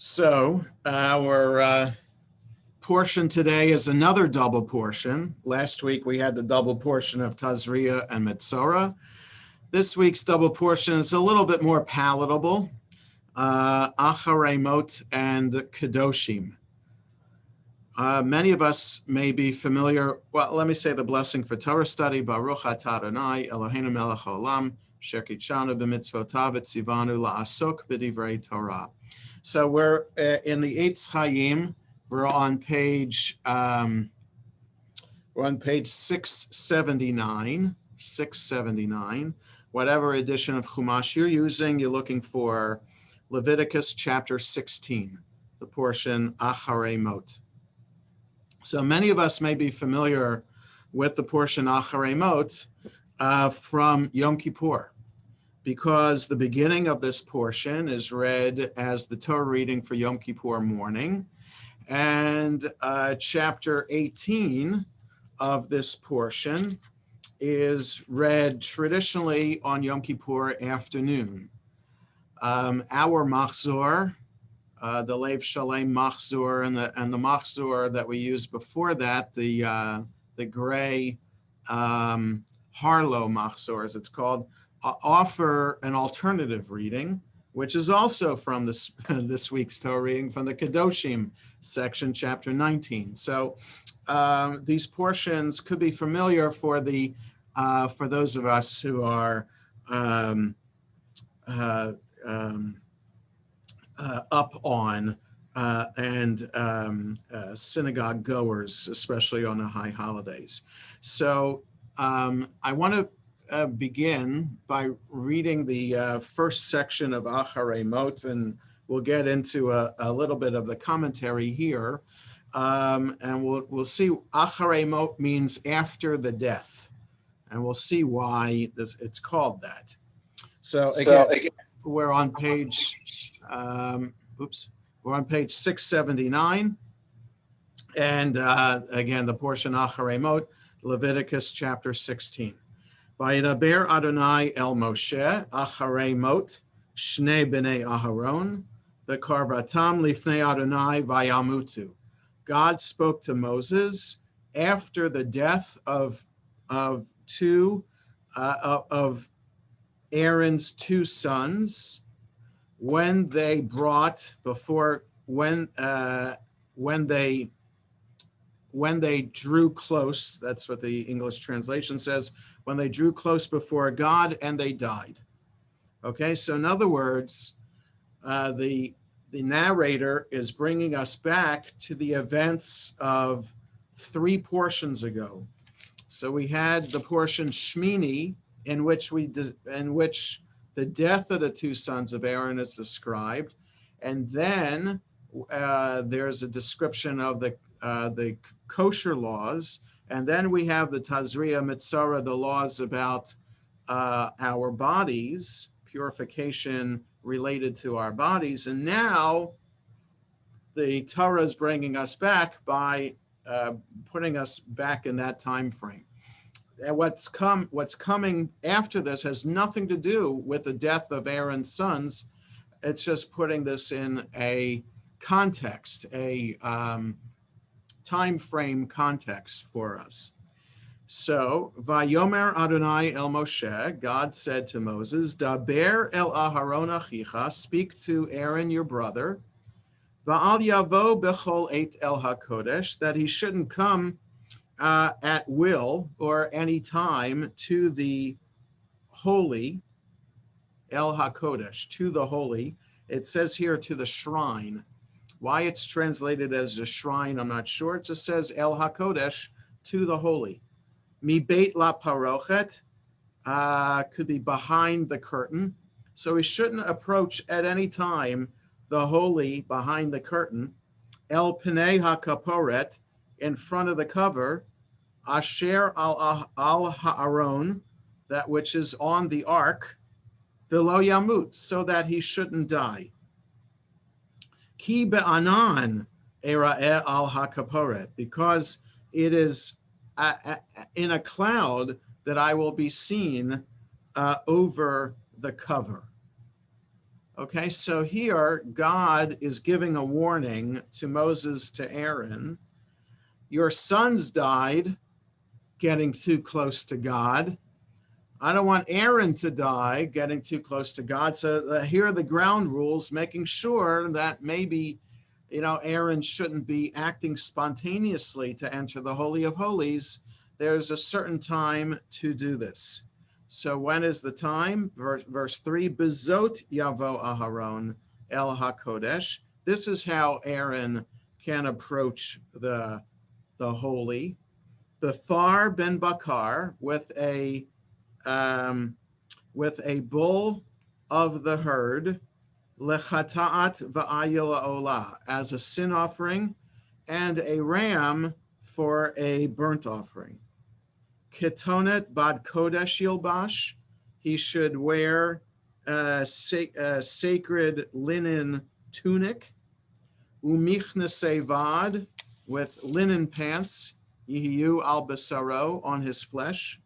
So our portion today is another double portion. Last week we had the double portion of Tazria and Metzora. This week's double portion is a little bit more palatable. Acharei and Kedoshim. Many of us may be familiar. Well, let me say the blessing for Torah study. Baruch atah Adonai Eloheinu melech haolam, asher kitshanu b'mitzvotav v'tzivanu la'asok b'divrei Torah. So we're in the Eitz Chaim. We're on page 679. 679. Whatever edition of Chumash you're using, you're looking for Leviticus chapter 16, the portion Acharei. So many of us may be familiar with the portion Acharei from Yom Kippur, because the beginning of this portion is read as the Torah reading for Yom Kippur morning, and chapter 18 of this portion is read traditionally on Yom Kippur afternoon. Our machzor, the Lev Shalem machzor, and the machzor that we used before that, the gray Harlow machzor, as it's called, offer an alternative reading, which is also from this week's Torah reading from the Kadoshim section, chapter 19. So these portions could be familiar for those of us who are up on and synagogue goers, especially on the high holidays. So I want to begin by reading the first section of Acharei, and we'll get into a little bit of the commentary here, and we'll see. Acharei means after the death, and we'll see why it's called that. So again, we're on page we're on page 679, and again the portion Acharei, Leviticus chapter 16. Vayidaber Adonai el Moshe Acharei Shnei b'nei Aharon v'karvatam lifnei Adonai vayamutu. God spoke to Moses after the death of Aaron's two sons, when they drew close. That's what the English translation says. When they drew close before God and they died. Okay, so in other words, the narrator is bringing us back to the events of 3 portions ago. So we had the portion Shmini, in which the death of the 2 sons of Aaron is described, and then there's a description of the kosher laws, and then we have the Tazria Metzora, the laws about our bodies, purification related to our bodies, and now the Torah is bringing us back by putting us back in that time frame. And what's coming after this has nothing to do with the death of Aaron's sons. It's just putting this in a context, a time frame context for us. So, Vayomer Adonai el Moshe, God said to Moses, Daber el Aharon achicha, speak to Aaron your brother, Va'al yavo bechol eit el hakodesh, that he shouldn't come at will or any time to the holy, el hakodesh, to the holy. It says here to the shrine. Why it's translated as a shrine, I'm not sure. It just says El HaKodesh, to the holy. Mi beit la parochet, could be behind the curtain. So we shouldn't approach at any time the holy behind the curtain. El Pnei HaKaporet, in front of the cover. Asher al Ha'aron, that which is on the ark. V'lo yamut, so that he shouldn't die. Ki be'anan era'eh al hakaporet, because it is in a cloud that I will be seen over the cover. Okay, so here God is giving a warning to Moses, to Aaron. Your sons died getting too close to God. I don't want Aaron to die getting too close to God. So here are the ground rules, making sure that maybe, Aaron shouldn't be acting spontaneously to enter the Holy of Holies. There's a certain time to do this. So when is the time? Verse 3, Bezot yavo Aharon el HaKodesh. This is how Aaron can approach the holy. Bethar ben Bakar, with a bull of the herd, lechata'at va'ayil olah, as a sin offering, and a ram for a burnt offering. Ketonet bad kodesh yilbash, he should wear a sacred linen tunic. Umichne vad, with linen pants, yihiyu al besaro, on his flesh.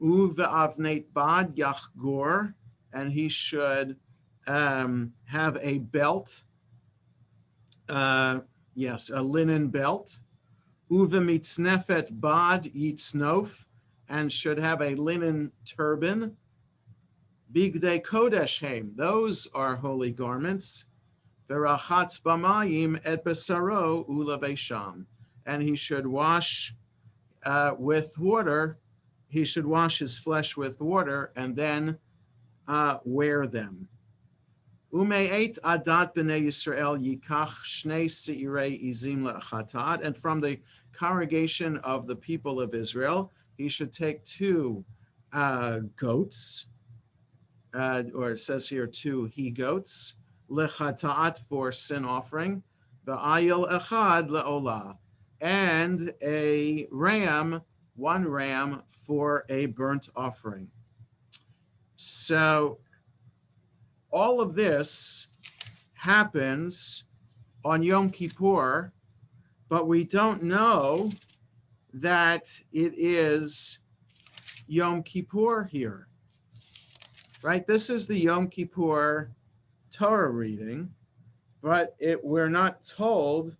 Uve'avneit bad yachgor, and he should have a belt, a linen belt. Uvemitznefet bad yitznof, and should have a linen turban. Bigdei kodesh heim, those are holy garments. Verachatz b'mayim et besaro ulavesham, and he should wash with water. He should wash his flesh with water and then wear them. Ume'et adat b'nei Yisrael yikach shnei seirei izim le'chatat, and from the congregation of the people of Israel, he should take 2 goats, or it says here 2 he-goats, le'chatat, for sin offering, v'ayil echad le'olah, and a ram, 1 ram for a burnt offering. So all of this happens on Yom Kippur, but we don't know that it is Yom Kippur here, right? This is the Yom Kippur Torah reading, but we're not told.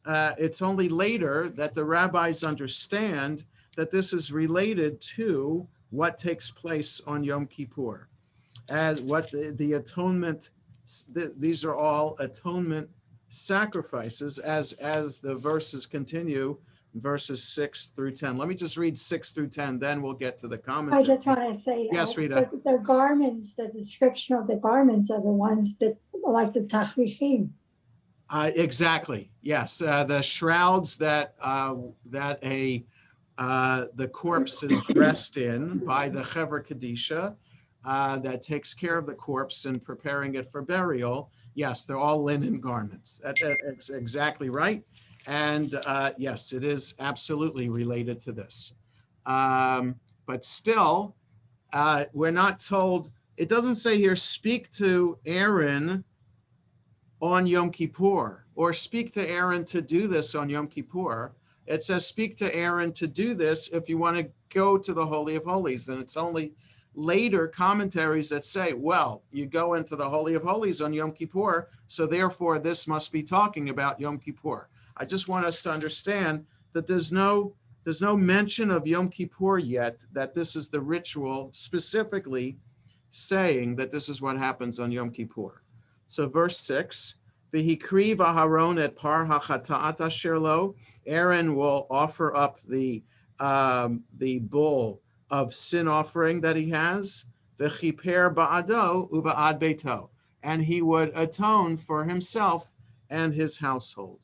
It's only later that the rabbis understand that this is related to what takes place on Yom Kippur, as what the atonement. These are all atonement sacrifices, as the verses continue, verses 6 through 10. Let me just read 6 through 10, then we'll get to the commentary. I just want to say, yes, Rita. The garments, the description of the garments are the ones that, like the tachlichim. Exactly. Yes, the shrouds that the corpse is dressed in by the Chevra Kadisha, that takes care of the corpse and preparing it for burial. Yes, they're all linen garments. That's exactly right. And yes, it is absolutely related to this. But still, we're not told, it doesn't say here, speak to Aaron on Yom Kippur, or speak to Aaron to do this on Yom Kippur. It says speak to Aaron to do this if you want to go to the Holy of Holies. And it's only later commentaries that say, well, you go into the Holy of Holies on Yom Kippur, so therefore this must be talking about Yom Kippur. I just want us to understand that there's no mention of Yom Kippur yet, that this is the ritual specifically saying that this is what happens on Yom Kippur. So verse 6, V'hikriv Aharon et par hachata'at asher lo, Aaron will offer up the bull of sin offering that he has, v'chiper ba'ado uva'ad beito, and he would atone for himself and his household.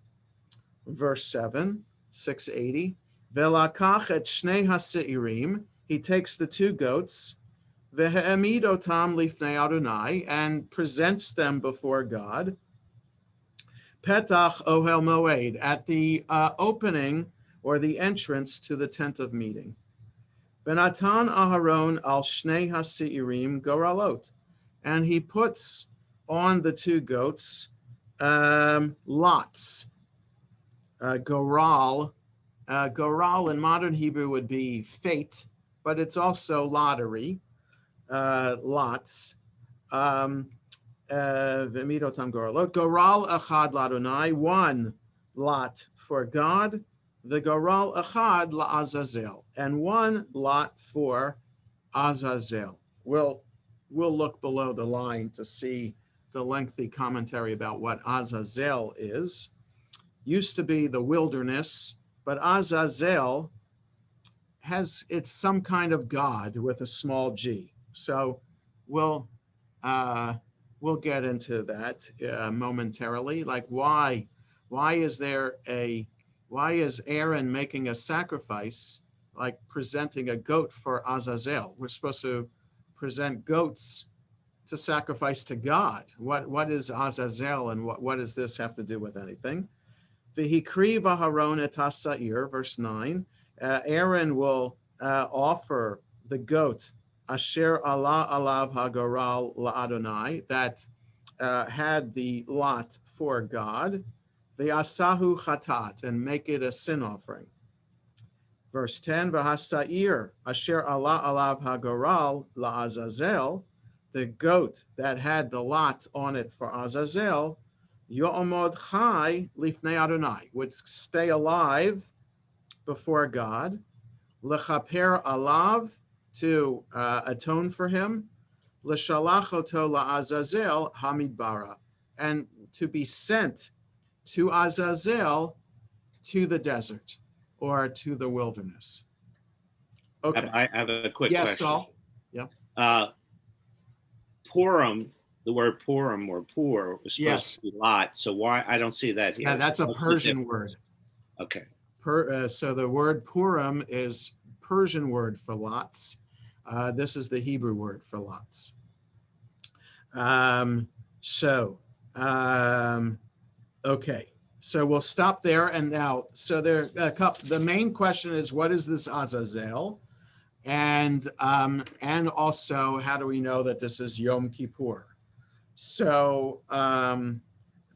Verse 7, 680, V'lakach et shnei ha'seirim, he takes the 2 goats, v'he'emid otam lifnei Adonai, and presents them before God, petach ohel moed, at the opening or the entrance to the tent of meeting. V'natan Aharon al shnei ha'seirim goralot, and he puts on the 2 goats lots. Goral in modern Hebrew would be fate, but it's also lottery, lots. V'midotam goralot. Goral echad ladonai, one lot for God. The goral echad la'azazel, and one lot for Azazel. We'll look below the line to see the lengthy commentary about what Azazel is. Used to be the wilderness, but Azazel it's some kind of god with a small g. So we'll get into that momentarily. Like why is Aaron making a sacrifice, like presenting a goat for Azazel? We're supposed to present goats to sacrifice to God. What is Azazel, and what does this have to do with anything? V'hikri v'haron et ha'sa'ir, verse 9. Aaron will offer the goat asher ala alav hagoral la'adonai, that had the lot for God, v'asahu chatat, and make it a sin offering. Verse 10, v'hasta'ir asher ala alav hagoral la'azazel, the goat that had the lot on it for Azazel, yo'omod chai lifnei Adonai, would stay alive before God, lechaper alav, to atone for him, l'shalach oto la'azazel hamidbara, and to be sent to Azazel, to the desert or to the wilderness. Okay. I have a quick yes, question. Saul? Yeah. Purim, the word Purim or Pur was supposed Yes. to be lot. So why I don't see that here? Yeah, that's a What's the Persian difference? word. Okay. So the word Purim is Persian word for lots. This is the Hebrew word for lots. Okay. So we'll stop there. And now, so there a couple. The main question is, what is this Azazel? And also, how do we know that this is Yom Kippur? So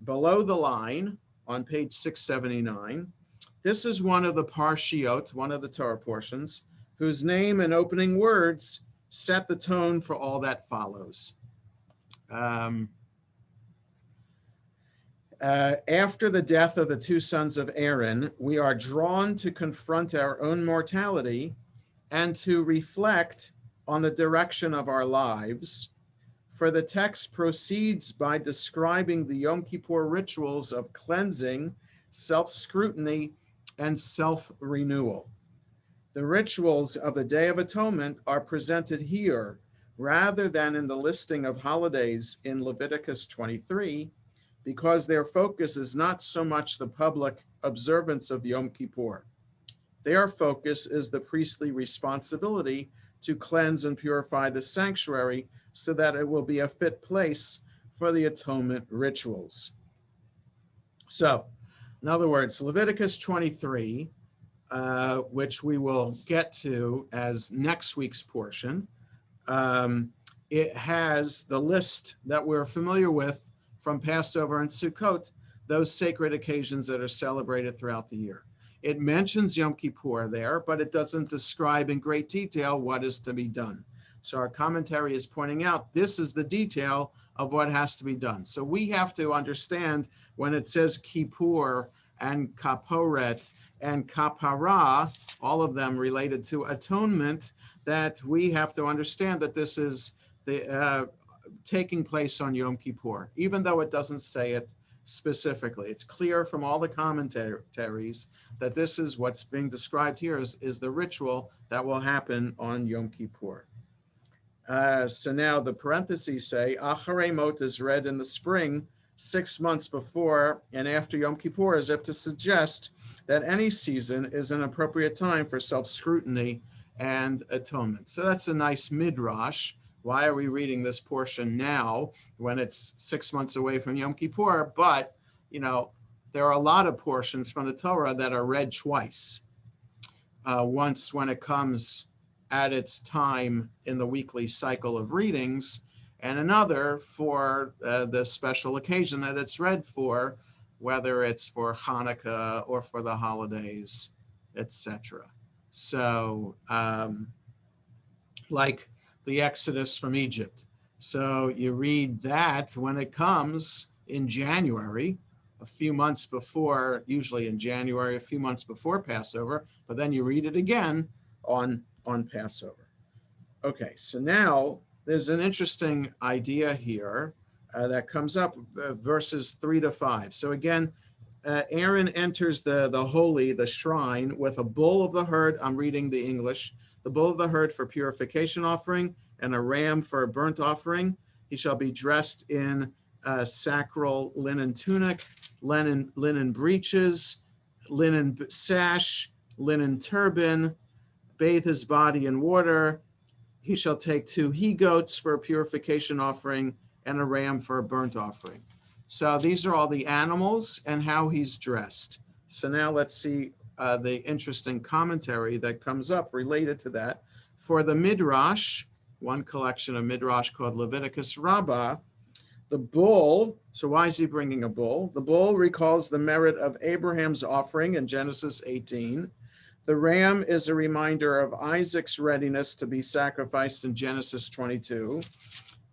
below the line on page 679, this is one of the parshiot, one of the Torah portions, whose name and opening words set the tone for all that follows. After the death of the two sons of Aaron, we are drawn to confront our own mortality and to reflect on the direction of our lives. For the text proceeds by describing the Yom Kippur rituals of cleansing, self-scrutiny, and self-renewal. The rituals of the Day of Atonement are presented here rather than in the listing of holidays in Leviticus 23, because their focus is not so much the public observance of Yom Kippur. Their focus is the priestly responsibility to cleanse and purify the sanctuary so that it will be a fit place for the atonement rituals. So, in other words, Leviticus 23, which we will get to as next week's portion, it has the list that we're familiar with from Passover and Sukkot, those sacred occasions that are celebrated throughout the year. It mentions Yom Kippur there, but it doesn't describe in great detail what is to be done. So our commentary is pointing out this is the detail of what has to be done. So we have to understand when it says Kippur and Kaporet and Kapara, all of them related to atonement, that we have to understand that this is the taking place on Yom Kippur, even though it doesn't say it specifically. It's clear from all the commentaries that this is what's being described here is the ritual that will happen on Yom Kippur. So now the parentheses say, Acharei Mot is read in the spring, 6 months before and after Yom Kippur, as if to suggest that any season is an appropriate time for self-scrutiny and atonement. So that's a nice midrash. Why are we reading this portion now when it's 6 months away from Yom Kippur? But, there are a lot of portions from the Torah that are read twice. Once when it comes at its time in the weekly cycle of readings, and another for the special occasion that it's read for, whether it's for Hanukkah or for the holidays, etc. So, like the Exodus from Egypt. So you read that when it comes in January, a few months before, usually in January, a few months before Passover, but then you read it again on Passover. Okay, so now there's an interesting idea here that comes up, verses 3 to 5. So again, Aaron enters the holy, the shrine, with a bull of the herd. I'm reading the English. The bull of the herd for purification offering and a ram for a burnt offering. He shall be dressed in a sacral linen tunic, linen breeches, linen sash, linen turban, bathe his body in water. He shall take 2 he-goats for a purification offering and a ram for a burnt offering. So these are all the animals and how he's dressed. So now let's see the interesting commentary that comes up related to that. For the Midrash, one collection of Midrash called Leviticus Rabbah, the bull, so why is he bringing a bull? The bull recalls the merit of Abraham's offering in Genesis 18. The ram is a reminder of Isaac's readiness to be sacrificed in Genesis 22.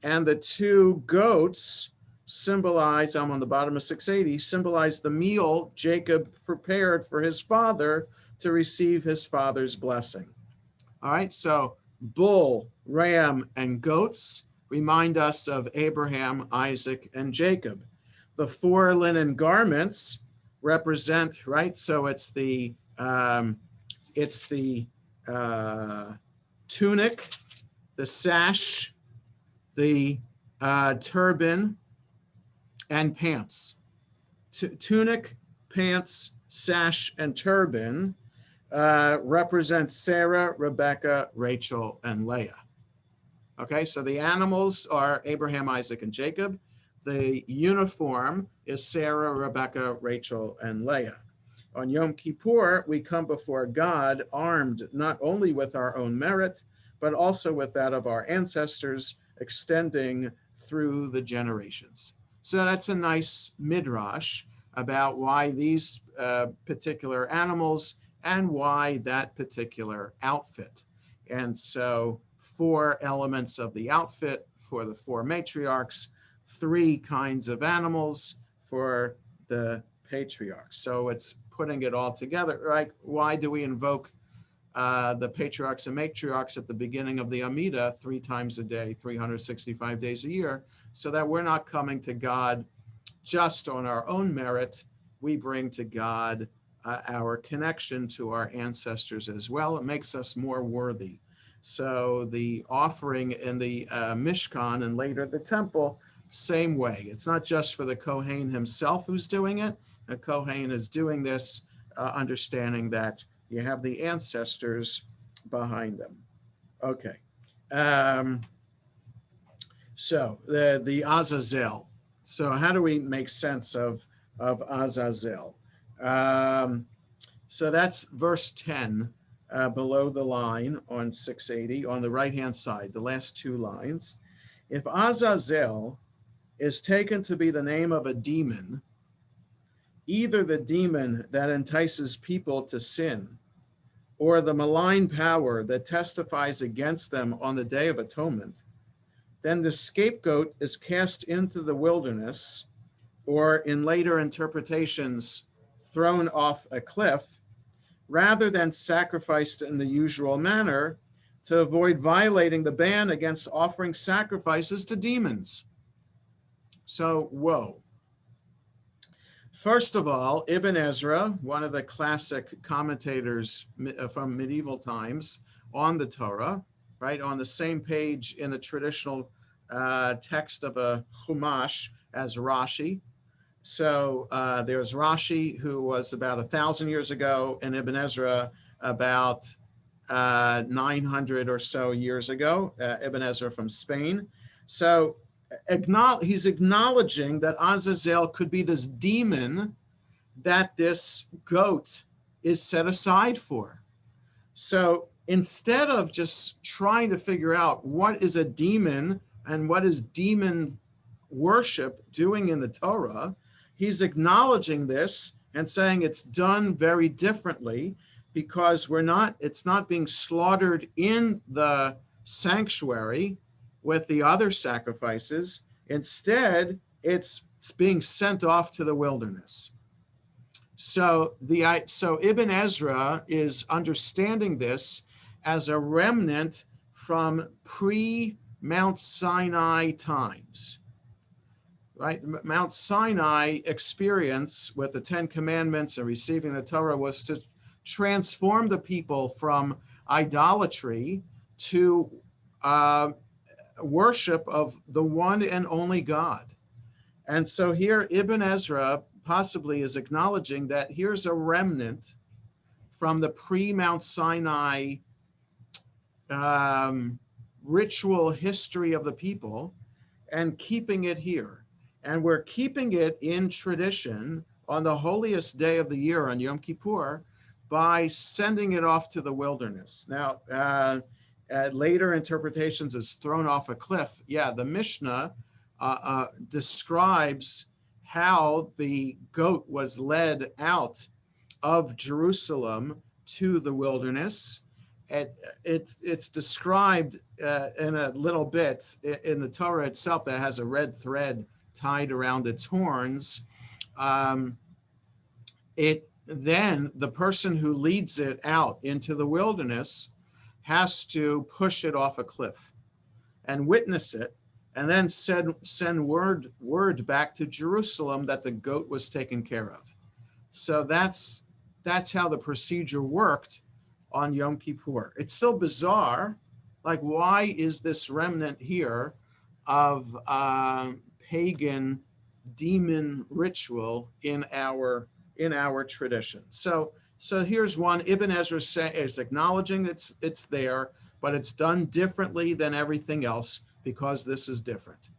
And the 2 goats symbolize, I'm on the bottom of 680, symbolize the meal Jacob prepared for his father to receive his father's blessing. All right, so bull, ram, and goats remind us of Abraham, Isaac, and Jacob. The 4 linen garments represent, right? So it's the tunic, the sash, the turban, and pants. Tunic, pants, sash, and turban represent Sarah, Rebecca, Rachel, and Leah. Okay, so the animals are Abraham, Isaac, and Jacob. The uniform is Sarah, Rebecca, Rachel, and Leah. On Yom Kippur, we come before God armed not only with our own merit, but also with that of our ancestors, extending through the generations. So that's a nice midrash about why these particular animals and why that particular outfit. And so 4 elements of the outfit for the 4 matriarchs, 3 kinds of animals for the patriarchs. So it's putting it all together, right? Why do we invoke the patriarchs and matriarchs at the beginning of the Amidah 3 times a day, 365 days a year, so that we're not coming to God just on our own merit. We bring to God our connection to our ancestors as well. It makes us more worthy. So the offering in the Mishkan and later the temple, same way. It's not just for the Kohen himself who's doing it. The Kohen is doing this, understanding that you have the ancestors behind them. Okay. So the Azazel. So how do we make sense of Azazel? So that's verse 10 below the line on 680 on the right-hand side, the last 2 lines. If Azazel is taken to be the name of a demon, either the demon that entices people to sin or the malign power that testifies against them on the Day of Atonement, then the scapegoat is cast into the wilderness, or in later interpretations, thrown off a cliff, rather than sacrificed in the usual manner to avoid violating the ban against offering sacrifices to demons. So, whoa. First of all, Ibn Ezra, one of the classic commentators from medieval times on the Torah, right, on the same page in the traditional text of a Chumash as Rashi. So there's Rashi, who was about 1,000 years ago, and Ibn Ezra about 900 or so years ago, Ibn Ezra from Spain. So he's acknowledging that Azazel could be this demon that this goat is set aside for. So instead of just trying to figure out what is a demon and what is demon worship doing in the Torah, he's acknowledging this and saying it's done very differently, because it's not being slaughtered in the sanctuary, with the other sacrifices. Instead, it's being sent off to the wilderness. So Ibn Ezra is understanding this as a remnant from pre-Mount Sinai times, right? Mount Sinai experience with the 10 Commandments and receiving the Torah was to transform the people from idolatry to worship of the one and only God. And so here Ibn Ezra possibly is acknowledging that here's a remnant from the pre-Mount Sinai ritual history of the people and keeping it here. And we're keeping it in tradition on the holiest day of the year, on Yom Kippur, by sending it off to the wilderness. Now, later interpretations is thrown off a cliff. Yeah, the Mishnah describes how the goat was led out of Jerusalem to the wilderness. It's described in a little bit in the Torah itself that has a red thread tied around its horns. Then the person who leads it out into the wilderness has to push it off a cliff and witness it, and then send word back to Jerusalem that the goat was taken care of. So that's how the procedure worked on Yom Kippur. It's still bizarre, like why is this remnant here of pagan demon ritual in our tradition? So here's one. Ibn Ezra is acknowledging it's there, but it's done differently than everything else because this is different.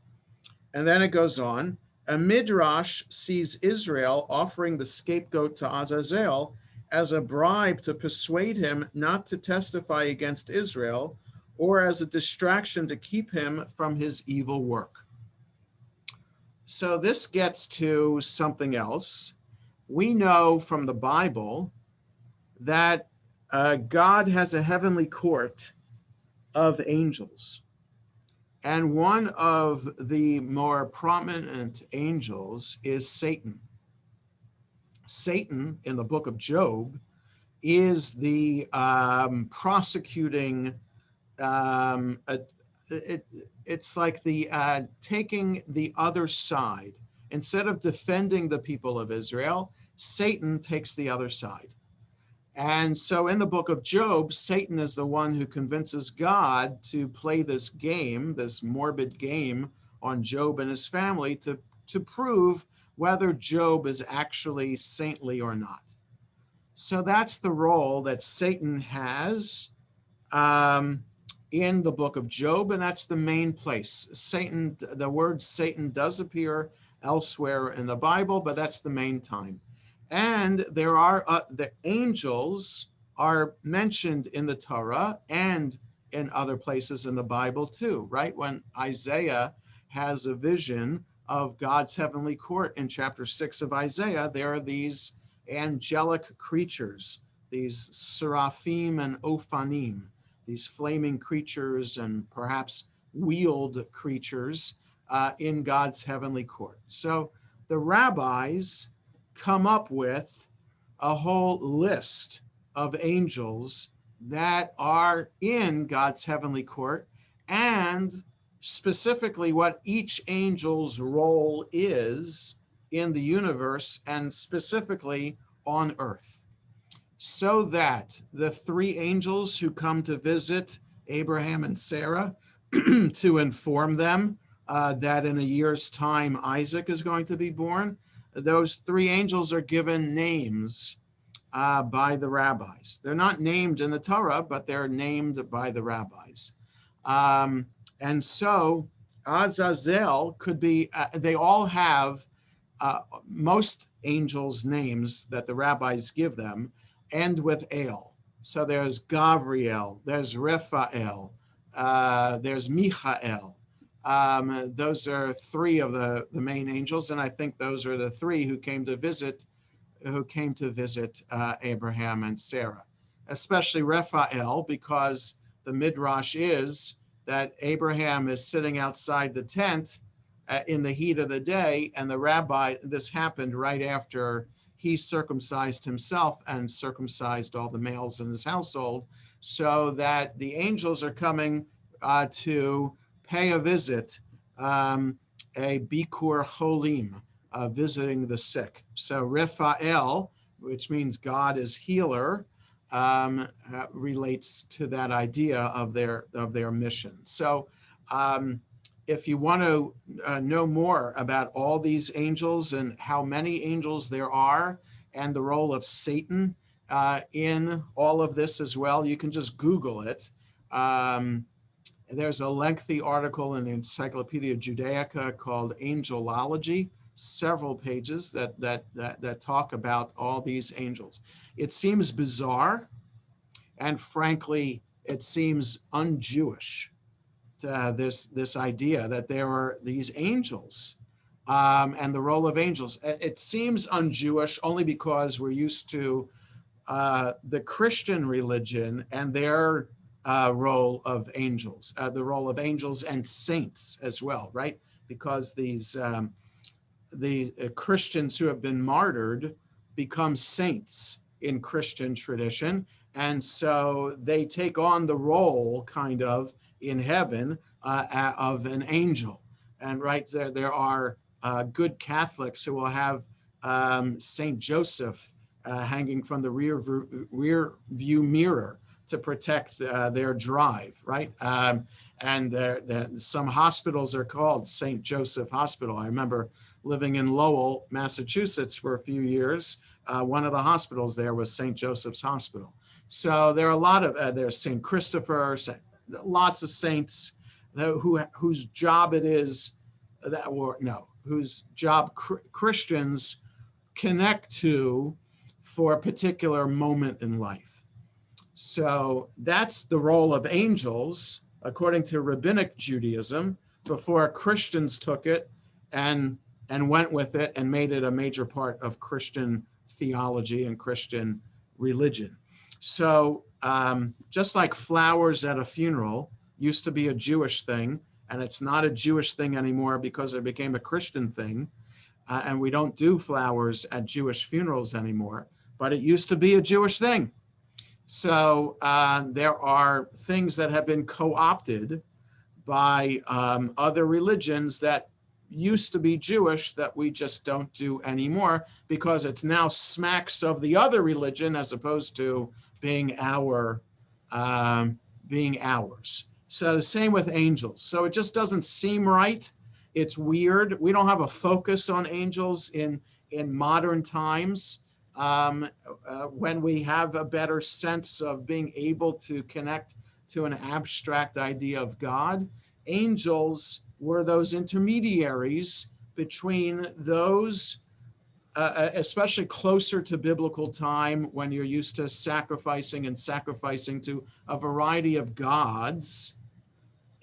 And then it goes on. A Midrash sees Israel offering the scapegoat to Azazel as a bribe to persuade him not to testify against Israel, or as a distraction to keep him from his evil work. So this gets to something else. We know from the Bible that God has a heavenly court of angels. And one of the more prominent angels is Satan. Satan, in the book of Job, is the prosecuting, it's like the taking the other side. Instead of defending the people of Israel, Satan takes the other side. And so in the book of Job, Satan is the one who convinces God to play this game, this morbid game on Job and his family to prove whether Job is actually saintly or not. So that's the role that Satan has in the book of Job, and that's the main place. Satan, the word Satan does appear elsewhere in the Bible, but that's the main time. And there are the angels are mentioned in the Torah and in other places in the Bible too, right? When Isaiah has a vision of God's heavenly court in chapter 6 of Isaiah, there are these angelic creatures, these seraphim and ophanim, these flaming creatures and perhaps wheeled creatures in God's heavenly court. So the rabbis come up with a whole list of angels that are in God's heavenly court, and specifically what each angel's role is in the universe and specifically on earth, so that the three angels who come to visit Abraham and Sarah to inform them that in a year's time Isaac is going to be born, those three angels are given names by the rabbis. They're not named in the Torah, but they're named by the rabbis. And so Azazel could be, they all have most angels' names that the rabbis give them end with El. So there's Gavriel, there's Raphael, there's Michael. Those are three of the main angels, and I think those are the three who came to visit Abraham and Sarah, especially Raphael, because the Midrash is that Abraham is sitting outside the tent in the heat of the day, and the rabbi, this happened right after he circumcised himself and circumcised all the males in his household, so that the angels are coming to pay a visit, a Bikur Cholim, visiting the sick. So Raphael, which means God is healer, relates to that idea of their mission. So if you want to know more about all these angels and how many angels there are and the role of Satan in all of this as well, you can just Google it. There's a lengthy article in the Encyclopedia Judaica called Angelology, several pages that talk about all these angels. It seems bizarre, and frankly, it seems un-Jewish, this idea that there are these angels and the role of angels. It seems un-Jewish only because we're used to the Christian religion and their role of angels, the role of angels and saints as well, right? Because the Christians who have been martyred become saints in Christian tradition. And so they take on the role kind of in heaven of an angel. And right there are good Catholics who will have Saint Joseph hanging from the rear view mirror to protect their drive, right? And some hospitals are called St. Joseph Hospital. I remember living in Lowell, Massachusetts for a few years. One of the hospitals there was St. Joseph's Hospital. So there are a lot of, there's St. Christopher, lots of saints whose job it is, whose job Christians connect to for a particular moment in life. So that's the role of angels, according to Rabbinic Judaism, before Christians took it and went with it and made it a major part of Christian theology and Christian religion. So just like flowers at a funeral used to be a Jewish thing, and it's not a Jewish thing anymore because it became a Christian thing, and we don't do flowers at Jewish funerals anymore, but it used to be a Jewish thing. So there are things that have been co-opted by other religions that used to be Jewish that we just don't do anymore because it's now smacks of the other religion as opposed to being ours. So the same with angels. So it just doesn't seem right. It's weird. We don't have a focus on angels in modern times. When we have a better sense of being able to connect to an abstract idea of God, angels were those intermediaries between those, especially closer to biblical time when you're used to sacrificing to a variety of gods.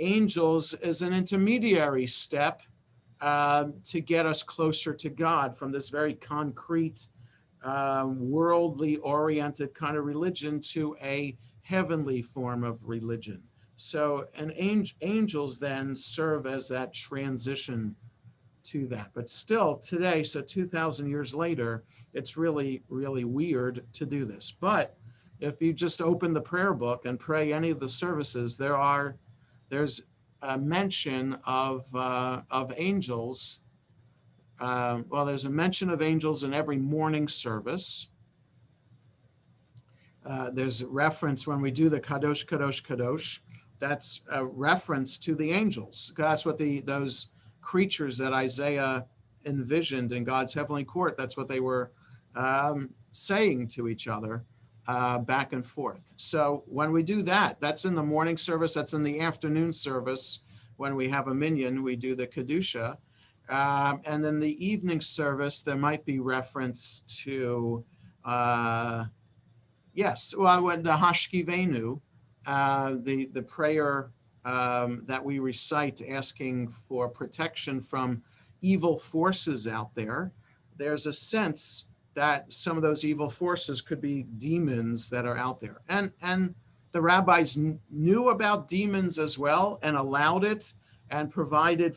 Angels is an intermediary step to get us closer to God from this very concrete, worldly oriented kind of religion to a heavenly form of religion. So angels then serve as that transition to that. But still today, so 2,000 years later, it's really, really weird to do this. But if you just open the prayer book and pray any of the services, there's a mention of angels. There's a mention of angels in every morning service. There's a reference when we do the Kadosh, Kadosh, Kadosh. That's a reference to the angels. That's what those creatures that Isaiah envisioned in God's heavenly court, that's what they were saying to each other back and forth. So when we do that, that's in the morning service, that's in the afternoon service. When we have a minyan, we do the Kedusha. And then the evening service, there might be reference to, when the Hashkivenu, the prayer that we recite asking for protection from evil forces out there. There's a sense that some of those evil forces could be demons that are out there. And the rabbis knew about demons as well and allowed it and provided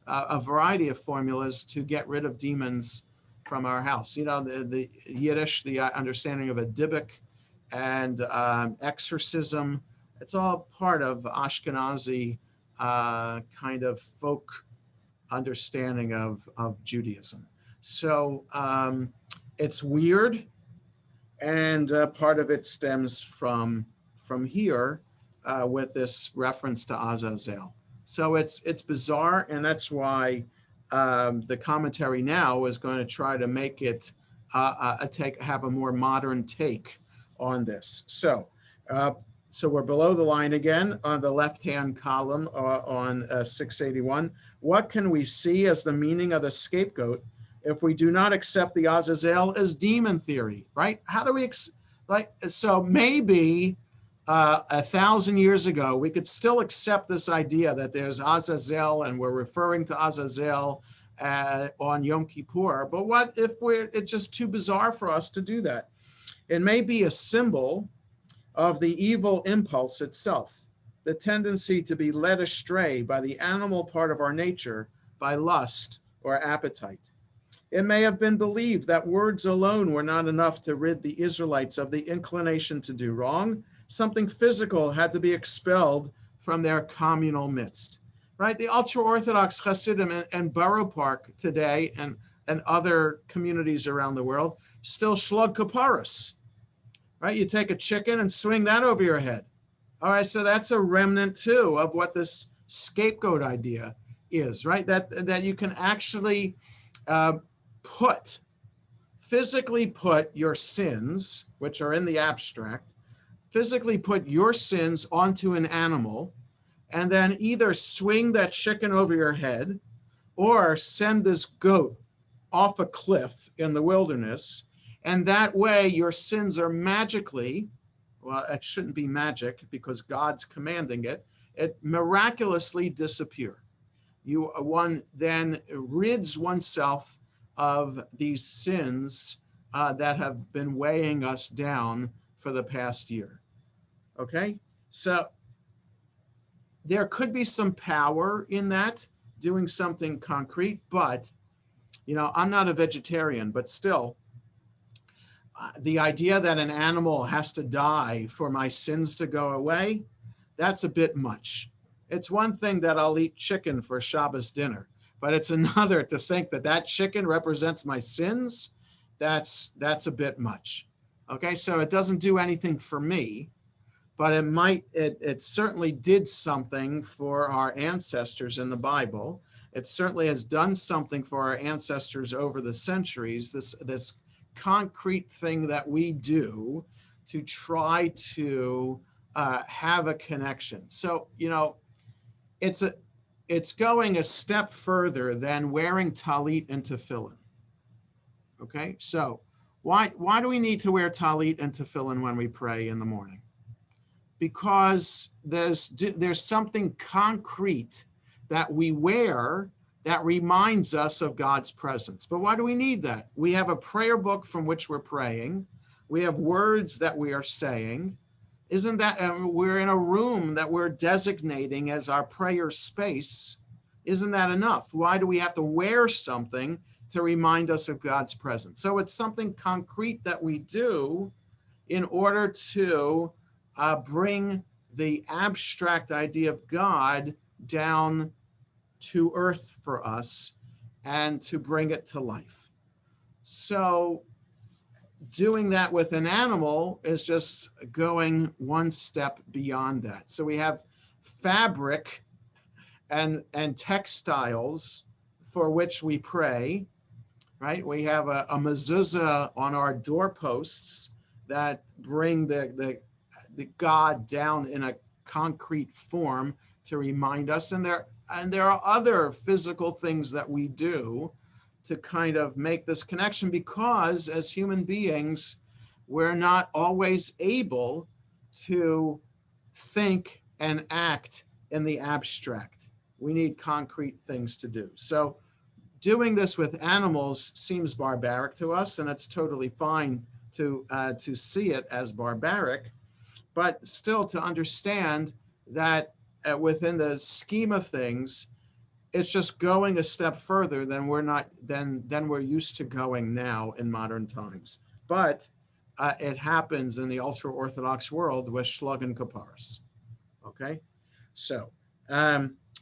a variety of formulas to get rid of demons from our house. You know, the Yiddish, the understanding of a dybbuk and exorcism, it's all part of Ashkenazi kind of folk understanding of Judaism. So it's weird, and part of it stems from here with this reference to Azazel. So it's bizarre, and that's why the commentary now is going to try to make it have a more modern take on this. So we're below the line again on the left-hand column on 681. What can we see as the meaning of the scapegoat if we do not accept the Azazel as demon theory, right? How do we, so maybe 1,000 years ago, we could still accept this idea that there's Azazel and we're referring to Azazel on Yom Kippur, but what if it's just too bizarre for us to do that? It may be a symbol of the evil impulse itself, the tendency to be led astray by the animal part of our nature by lust or appetite. It may have been believed that words alone were not enough to rid the Israelites of the inclination to do wrong. Something physical had to be expelled from their communal midst, right? The ultra-Orthodox Hasidim and Borough Park today and other communities around the world still shlug kaparas, right? You take a chicken and swing that over your head. All right, so that's a remnant too of what this scapegoat idea is, right? That you can actually physically put your sins, which are in the abstract, physically put your sins onto an animal, and then either swing that chicken over your head or send this goat off a cliff in the wilderness. And that way your sins are magically, well, it shouldn't be magic because God's commanding it miraculously disappear. One then rids oneself of these sins that have been weighing us down for the past year. Okay, so there could be some power in that, doing something concrete, but, you know, I'm not a vegetarian, but still, the idea that an animal has to die for my sins to go away, that's a bit much. It's one thing that I'll eat chicken for Shabbos dinner, but it's another to think that that chicken represents my sins. That's a bit much. Okay, so it doesn't do anything for me, but it certainly did something for our ancestors in the Bible. It certainly has done something for our ancestors over the centuries, this concrete thing that we do to try to have a connection. So, you know, it's going a step further than wearing talit and tefillin. Okay, so why do we need to wear talit and tefillin when we pray in the morning? Because there's something concrete that we wear that reminds us of God's presence. But why do we need that? We have a prayer book from which we're praying. We have words that we are saying. Isn't that, we're in a room that we're designating as our prayer space. Isn't that enough? Why do we have to wear something to remind us of God's presence? So it's something concrete that we do in order to bring the abstract idea of God down to earth for us and to bring it to life. So doing that with an animal is just going one step beyond that. So we have fabric and textiles for which we pray, right? We have a mezuzah on our doorposts that bring the God down in a concrete form to remind us. And there are other physical things that we do to kind of make this connection, because as human beings, we're not always able to think and act in the abstract. We need concrete things to do. So doing this with animals seems barbaric to us, and it's totally fine to see it as barbaric. but still to understand that within the scheme of things, it's just going a step further than we're used to going now in modern times. But it happens in the ultra-Orthodox world with Shlug and Kaparis. Okay, so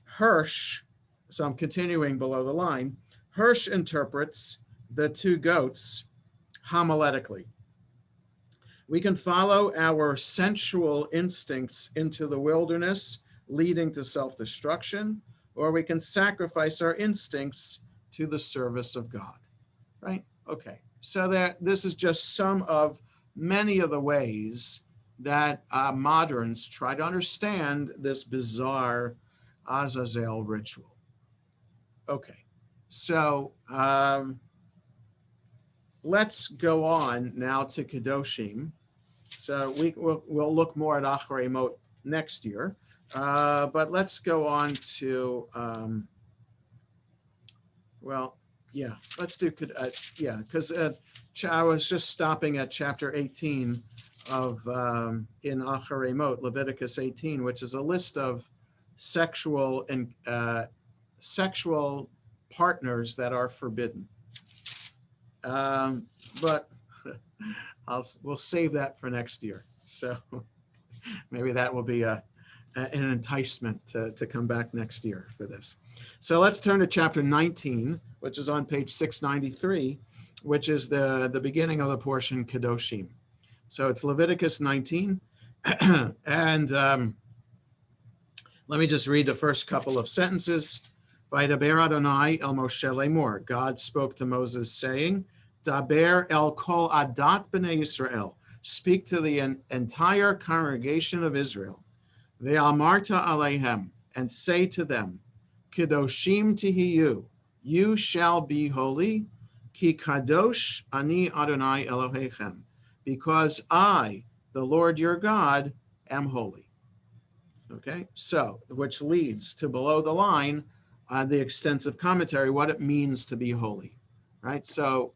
Hirsch, so I'm continuing below the line, Hirsch interprets the two goats homiletically. We can follow our sensual instincts into the wilderness, leading to self-destruction, or we can sacrifice our instincts to the service of God, right? Okay, so this is just some of many of the ways that moderns try to understand this bizarre Azazel ritual. Okay, so let's go on now to Kedoshim. So we'll look more at Acharei next year, but let's go on to, let's do, because I was just stopping at chapter 18 of in Acharei, Leviticus 18, which is a list of sexual and sexual partners that are forbidden. But we'll save that for next year. So maybe that will be an enticement to come back next year for this. So let's turn to chapter 19, which is on page 693, which is the beginning of the portion Kedoshim. So it's Leviticus 19. And let me just read the first couple of sentences. Vaydaber Adonai el Moshe lemor. God spoke to Moses saying, Daber el kol adat b'nei Yisrael. Speak to the entire congregation of Israel. Ve'amarta aleihem, and say to them, Kedoshim tihiyu, you shall be holy, ki kadosh ani Adonai Elohechem, because I, the Lord your God, am holy. Okay, so which leads to below the line, the extensive commentary, what it means to be holy, right? So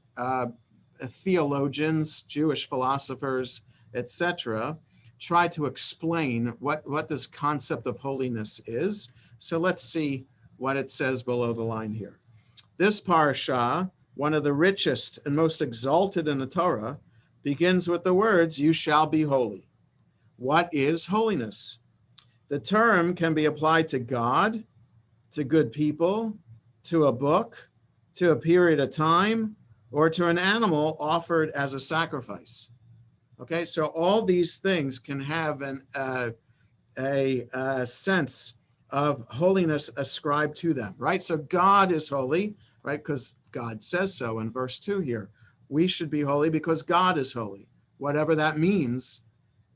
theologians, Jewish philosophers, etc., try to explain what this concept of holiness is. So let's see what it says below the line here. This parasha, one of the richest and most exalted in the Torah, begins with the words, you shall be holy. What is holiness? The term can be applied to God, to good people, to a book, to a period of time, or to an animal offered as a sacrifice. Okay, so all these things can have a sense of holiness ascribed to them, right? So God is holy, right? Because God says so in verse 2 here. We should be holy because God is holy, whatever that means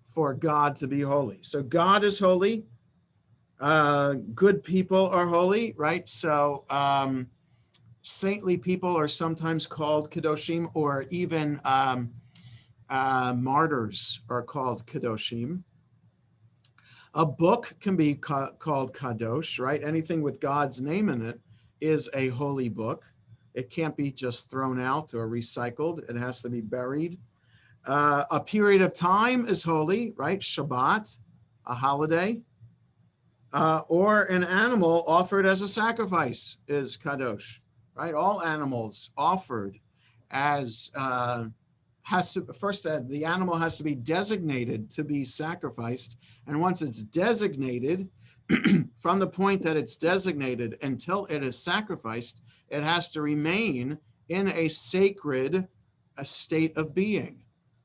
for God to be holy. So God is holy. Good people are holy, right? So saintly people are sometimes called Kedoshim, or even martyrs are called Kedoshim. A book can be called Kadosh, right? Anything with God's name in it is a holy book. It can't be just thrown out or recycled. It has to be buried. A period of time is holy, right? Shabbat, a holiday. Or an animal offered as a sacrifice is Kadosh, right? All animals offered as the animal has to be designated to be sacrificed. And once it's designated, from the point that it's designated until it is sacrificed, it has to remain in a sacred state of being.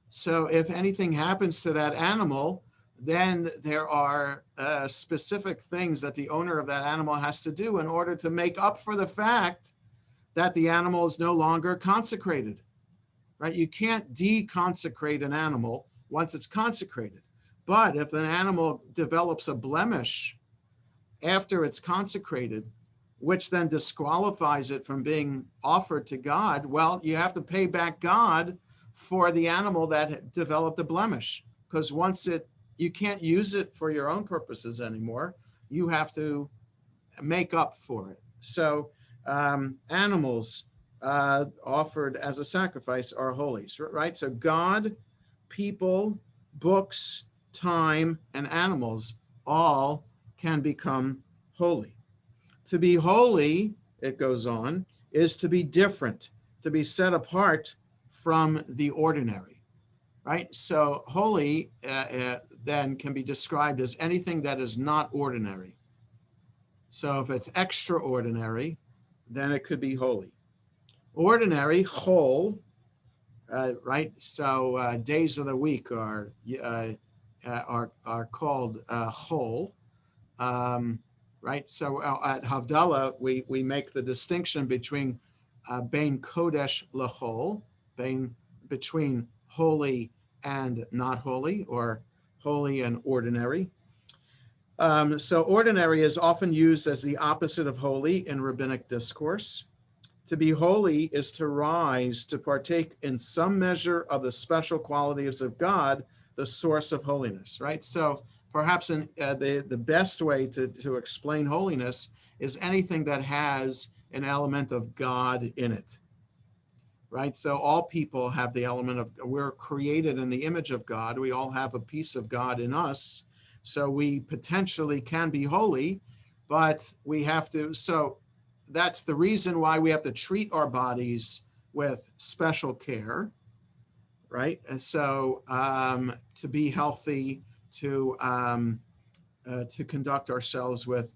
So if anything happens to that animal, then there are specific things that the owner of that animal has to do in order to make up for the fact that the animal is no longer consecrated, right? You can't deconsecrate an animal once it's consecrated. But if an animal develops a blemish after it's consecrated, which then disqualifies it from being offered to God, well, you have to pay back God for the animal that developed a blemish, because you can't use it for your own purposes anymore. You have to make up for it. So animals offered as a sacrifice are holy, right? So God, people, books, time, and animals all can become holy. To be holy, it goes on, is to be different, to be set apart from the ordinary, right? So holy then can be described as anything that is not ordinary. So if it's extraordinary, then it could be holy. Ordinary, chol, right? So days of the week are called chol, right? So at Havdalah, we make the distinction between bein kodesh lechol, between holy and not holy, or holy and ordinary. So ordinary is often used as the opposite of holy in rabbinic discourse. To be holy is to rise to partake in some measure of the special qualities of God, the source of holiness, right? So perhaps the best way to explain holiness is anything that has an element of God in it, right? So all people have the element of, we're created in the image of God. We all have a piece of God in us. So we potentially can be holy, but we have to, so that's the reason why we have to treat our bodies with special care, right? And so to be healthy, to conduct ourselves with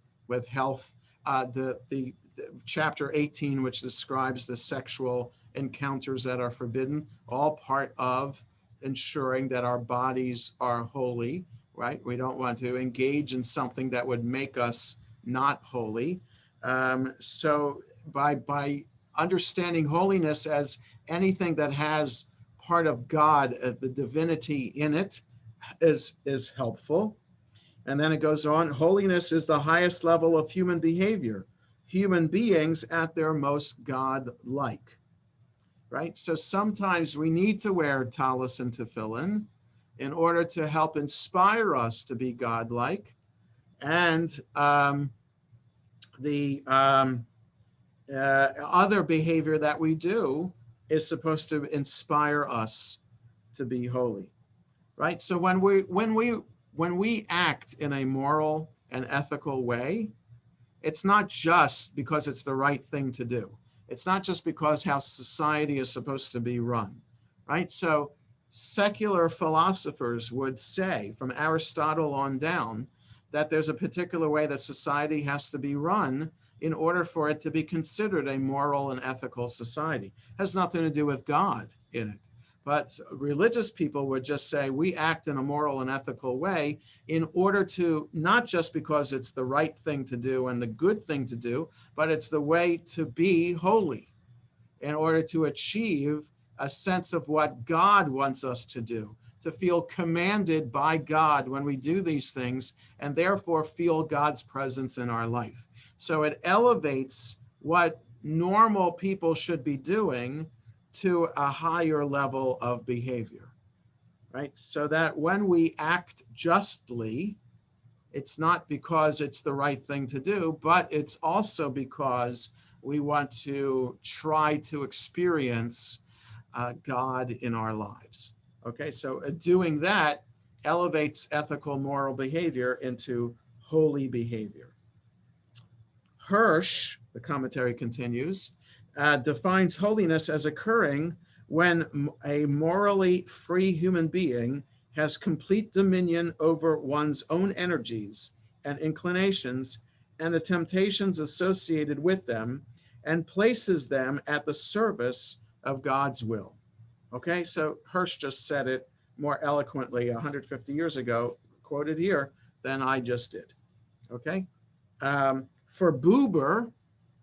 health. The chapter 18, which describes the sexual encounters that are forbidden, all part of ensuring that our bodies are holy, right? We don't want to engage in something that would make us not holy. So by understanding holiness as anything that has part of God, the divinity in it, is helpful. And then it goes on, holiness is the highest level of human behavior. Human beings at their most God-like, right? So sometimes we need to wear talis and tefillin in order to help inspire us to be God-like. And the other behavior that we do is supposed to inspire us to be holy, right? So when we act in a moral and ethical way, it's not just because it's the right thing to do. It's not just because how society is supposed to be run, right? So secular philosophers would say, from Aristotle on down, that there's a particular way that society has to be run in order for it to be considered a moral and ethical society. It has nothing to do with God in it. But religious people would just say, we act in a moral and ethical way in order to, not just because it's the right thing to do and the good thing to do, but it's the way to be holy in order to achieve a sense of what God wants us to do, to feel commanded by God when we do these things, and therefore feel God's presence in our life. So it elevates what normal people should be doing to a higher level of behavior, right? So that when we act justly, it's not because it's the right thing to do, but it's also because we want to try to experience God in our lives. Okay, so doing that elevates ethical moral behavior into holy behavior. Hirsch, the commentary continues, defines holiness as occurring when a morally free human being has complete dominion over one's own energies and inclinations and the temptations associated with them, and places them at the service of God's will. Okay, so Hirsch just said it more eloquently 150 years ago, quoted here, than I just did. Okay, for Buber,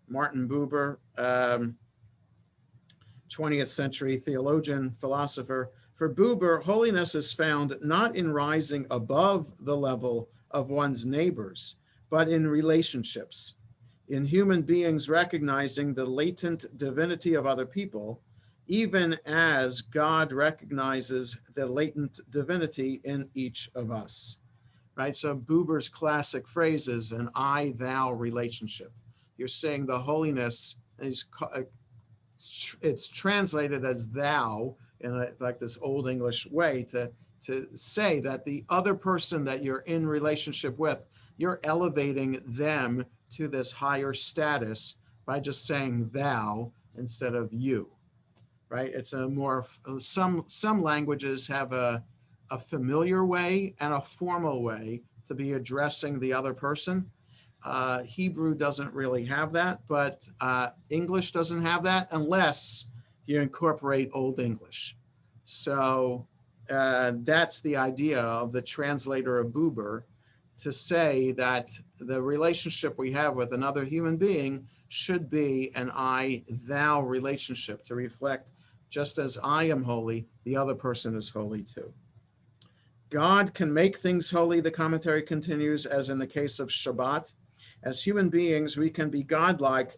Martin Buber, 20th century theologian, philosopher, for Buber, holiness is found not in rising above the level of one's neighbors, but in relationships, in human beings recognizing the latent divinity of other people, even as God recognizes the latent divinity in each of us, right? So Buber's classic phrase is an I-thou relationship. You're saying the holiness, and it's translated as thou in like this old English way to say that the other person that you're in relationship with, you're elevating them to this higher status by just saying thou instead of you, right? It's a more, some languages have a familiar way and a formal way to be addressing the other person. Hebrew doesn't really have that, but English doesn't have that unless you incorporate Old English. So that's the idea of the translator of Buber, to say that the relationship we have with another human being should be an I-thou relationship, to reflect just as I am holy, the other person is holy too. God can make things holy, the commentary continues, as in the case of Shabbat. As human beings, we can be godlike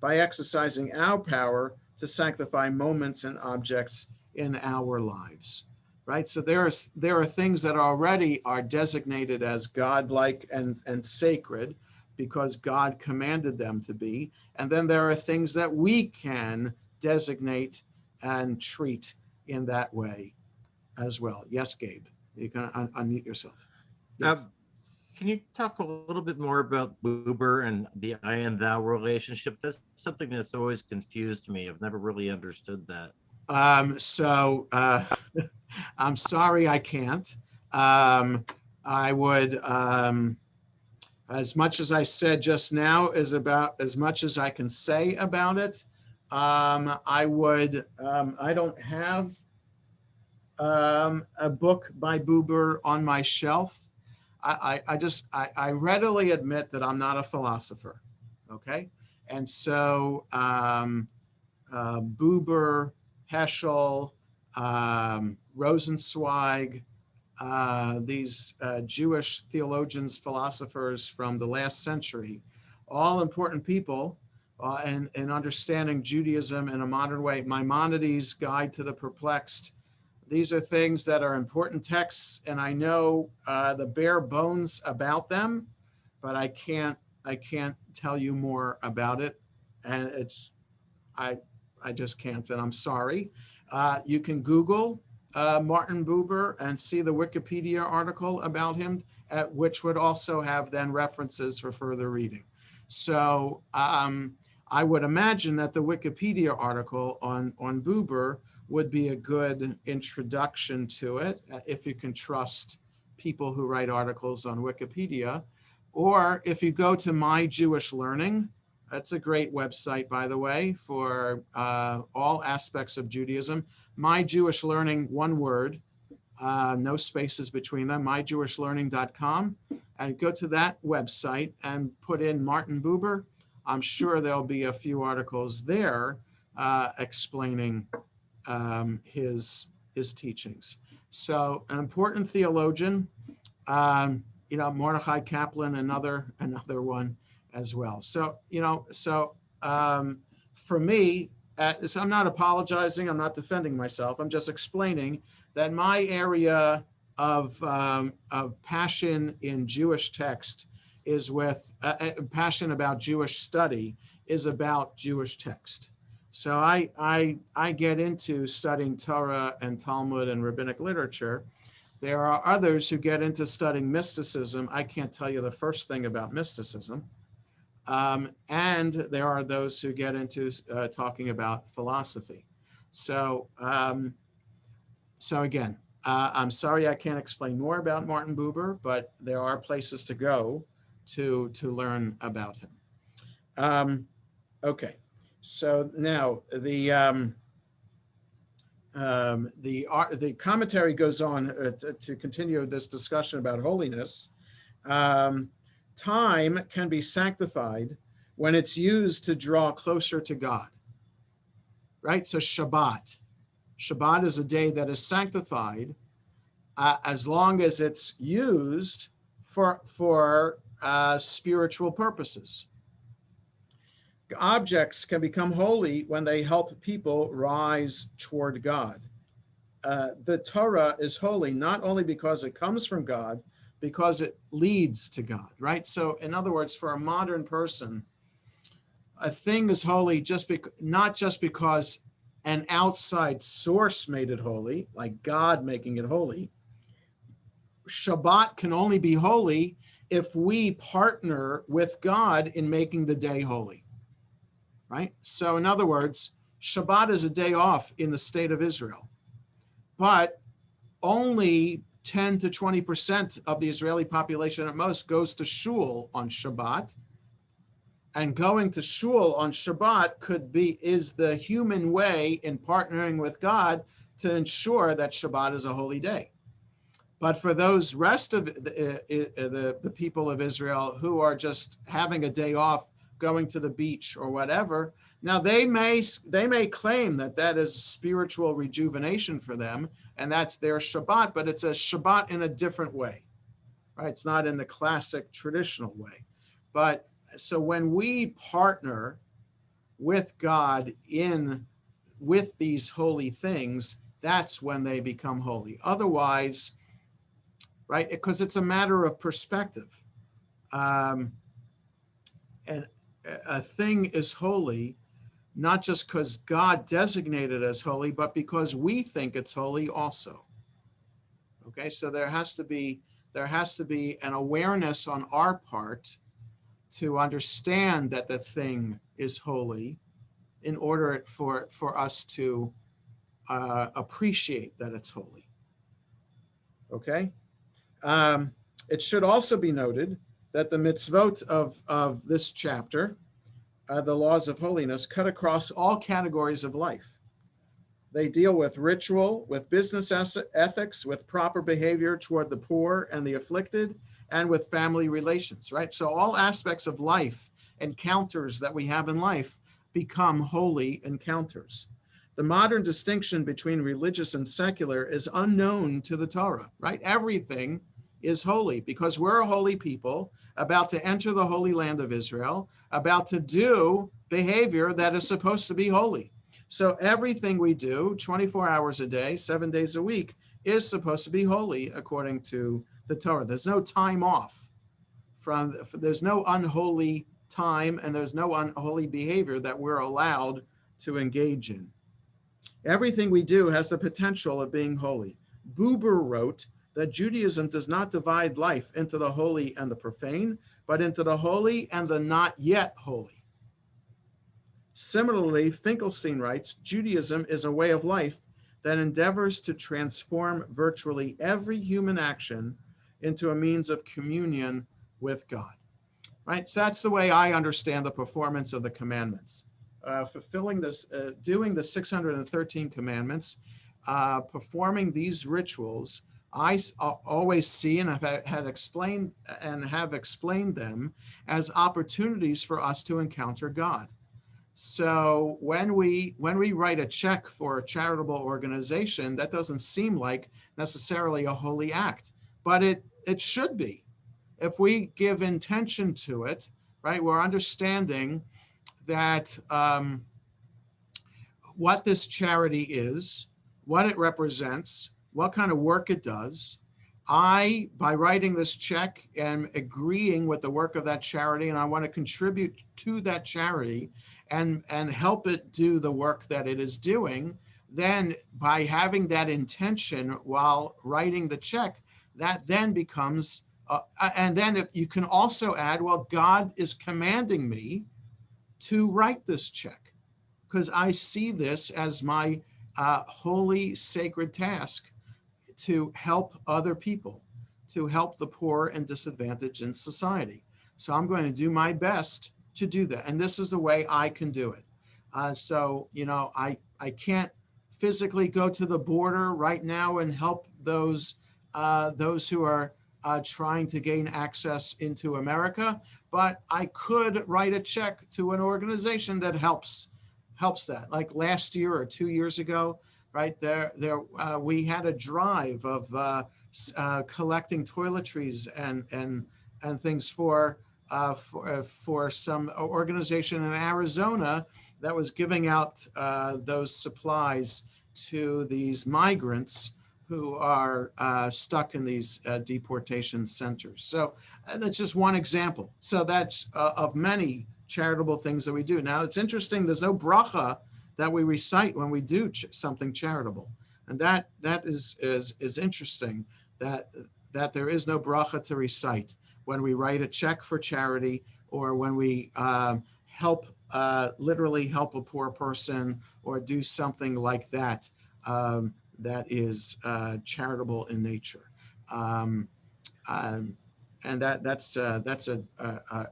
by exercising our power to sanctify moments and objects in our lives, right? So there are things that already are designated as godlike and sacred because God commanded them to be. And then there are things that we can designate and treat in that way as well. Yes, Gabe, you can unmute yourself. Yeah. Can you talk a little bit more about Buber and the I and thou relationship? That's something that's always confused me. I've never really understood that. I'm sorry, I can't. I would, as much as I said just now is about as much as I can say about it. I don't have a book by Buber on my shelf. I readily admit that I'm not a philosopher, okay? And so Buber, Heschel, Rosenzweig, these Jewish theologians, philosophers from the last century, all important people in understanding Judaism in a modern way. Maimonides' Guide to the Perplexed. These are things that are important texts, and I know the bare bones about them, but I can't tell you more about it, and I just can't, and I'm sorry. You can Google Martin Buber and see the Wikipedia article about him, which would also have then references for further reading. So I would imagine that the Wikipedia article on Buber would be a good introduction to it, if you can trust people who write articles on Wikipedia. Or if you go to My Jewish Learning, that's a great website, by the way, for all aspects of Judaism. My Jewish Learning, one word, no spaces between them, myjewishlearning.com. And go to that website and put in Martin Buber. I'm sure there'll be a few articles there explaining his teachings. So an important theologian, Mordechai Kaplan, another one as well. So, for me, so I'm not apologizing, I'm not defending myself, I'm just explaining that my area of passion in Jewish text is with, passion about Jewish study is about Jewish text. So I get into studying Torah and Talmud and rabbinic literature. There are others who get into studying mysticism. I can't tell you the first thing about mysticism. And there are those who get into talking about philosophy. So, again, I'm sorry I can't explain more about Martin Buber, but there are places to go to learn about him. Okay. So now the commentary goes on to continue this discussion about holiness. Time can be sanctified when it's used to draw closer to God, right? So Shabbat is a day that is sanctified as long as it's used for spiritual purposes. Objects can become holy when they help people rise toward God. The Torah is holy not only because it comes from God, because it leads to God, right? So in other words, for a modern person, a thing is holy not just because an outside source made it holy, like God making it holy. Shabbat can only be holy if we partner with God in making the day holy, right? So in other words, Shabbat is a day off in the state of Israel, but only 10 to 20% of the Israeli population at most goes to shul on Shabbat. And going to shul on Shabbat is the human way in partnering with God to ensure that Shabbat is a holy day. But for those rest of the people of Israel who are just having a day off, going to the beach or whatever, now they may claim that is spiritual rejuvenation for them, and that's their Shabbat, but it's a Shabbat in a different way, right? It's not in the classic traditional way. But so when we partner with God with these holy things, that's when they become holy. Otherwise, right, because it's a matter of perspective. And a thing is holy, not just because God designated it as holy, but because we think it's holy also. Okay, so there has to be an awareness on our part to understand that the thing is holy in order for us to appreciate that it's holy. Okay? It should also be noted that the mitzvot of this chapter, the laws of holiness, cut across all categories of life. They deal with ritual, with business ethics, with proper behavior toward the poor and the afflicted, and with family relations, right? So all aspects of life, encounters that we have in life, become holy encounters. The modern distinction between religious and secular is unknown to the Torah, right? Everything is holy because we're a holy people about to enter the holy land of Israel, about to do behavior that is supposed to be holy. So everything we do 24 hours a day, 7 days a week is supposed to be holy according to the Torah. There's no time off there's no unholy time and there's no unholy behavior that we're allowed to engage in. Everything we do has the potential of being holy. Buber wrote that Judaism does not divide life into the holy and the profane, but into the holy and the not yet holy. Similarly, Finkelstein writes, Judaism is a way of life that endeavors to transform virtually every human action into a means of communion with God. Right? So that's the way I understand the performance of the commandments. Fulfilling this, doing the 613 commandments, performing these rituals, I always see and have explained them as opportunities for us to encounter God. So when we write a check for a charitable organization, that doesn't seem like necessarily a holy act, but it should be. If we give intention to it, right, we're understanding that what this charity is, what it represents, what kind of work it does. By writing this check, am agreeing with the work of that charity, and I want to contribute to that charity and help it do the work that it is doing. Then by having that intention while writing the check, that then becomes, and then if you can also add, well, God is commanding me to write this check because I see this as my holy, sacred task to help other people, to help the poor and disadvantaged in society. So I'm going to do my best to do that. And this is the way I can do it. So, I can't physically go to the border right now and help those who are trying to gain access into America, but I could write a check to an organization that helps that. Like last year or 2 years ago, right there, we had a drive of collecting toiletries and things for some organization in Arizona that was giving out those supplies to these migrants who are stuck in these deportation centers. So that's just one example. So that's of many charitable things that we do. Now it's interesting, there's no bracha that we recite when we do something charitable. And that is interesting, that there is no bracha to recite when we write a check for charity, or when we literally help a poor person, or do something like that, that is charitable in nature. And that's a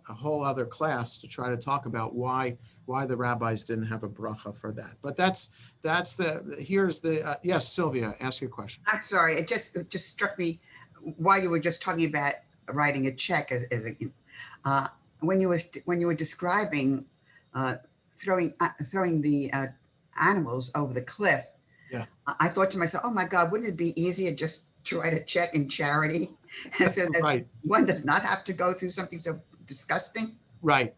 whole other class to try to talk about why the rabbis didn't have a bracha for that. But yes, Sylvia, ask your question. I'm sorry, it just struck me while you were just talking about writing a check when you were describing throwing the animals over the cliff. Yeah. I thought to myself, oh my God, wouldn't it be easier just to write a check in charity, so that Right. one does not have to go through something so disgusting? Right.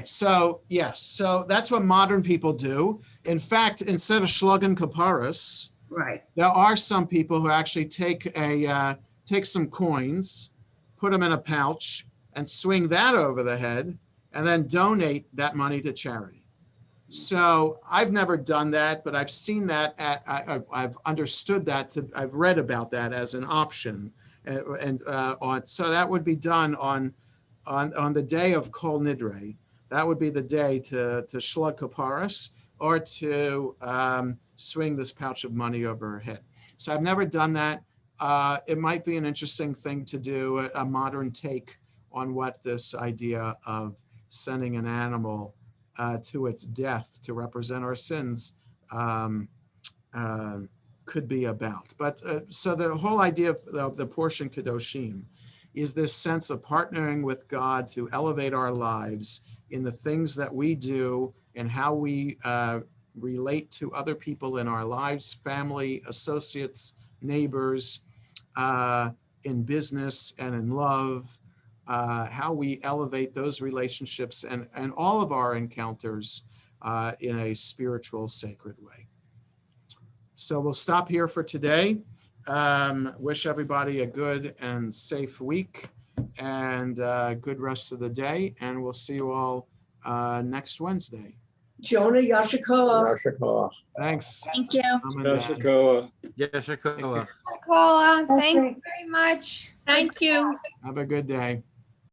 So yes, so that's what modern people do. In fact, instead of shlugging kaparas, Right. there are some people who actually take some coins, put them in a pouch, and swing that over the head, and then donate that money to charity. So I've never done that, but I've seen that. I've understood that. I've read about that as an option, so that would be done on the day of Kol Nidre. That would be the day to shlug kaparas, or to swing this pouch of money over her head. So I've never done that. It might be an interesting thing to do, a modern take on what this idea of sending an animal to its death to represent our sins could be about. But so the whole idea of the portion Kadoshim is this sense of partnering with God to elevate our lives in the things that we do and how we relate to other people in our lives, family, associates, neighbors, in business and in love, how we elevate those relationships and all of our encounters in a spiritual, sacred way. So we'll stop here for today. Wish everybody a good and safe week, and good rest of the day. And we'll see you all next Wednesday. Jonah Yashikoa. Yashikoa. Thanks. Thank you. Mom and Dad. Yashikoa. Yeshikoa. Nicola, thank Okay. you very much. Thank you. Have a good day.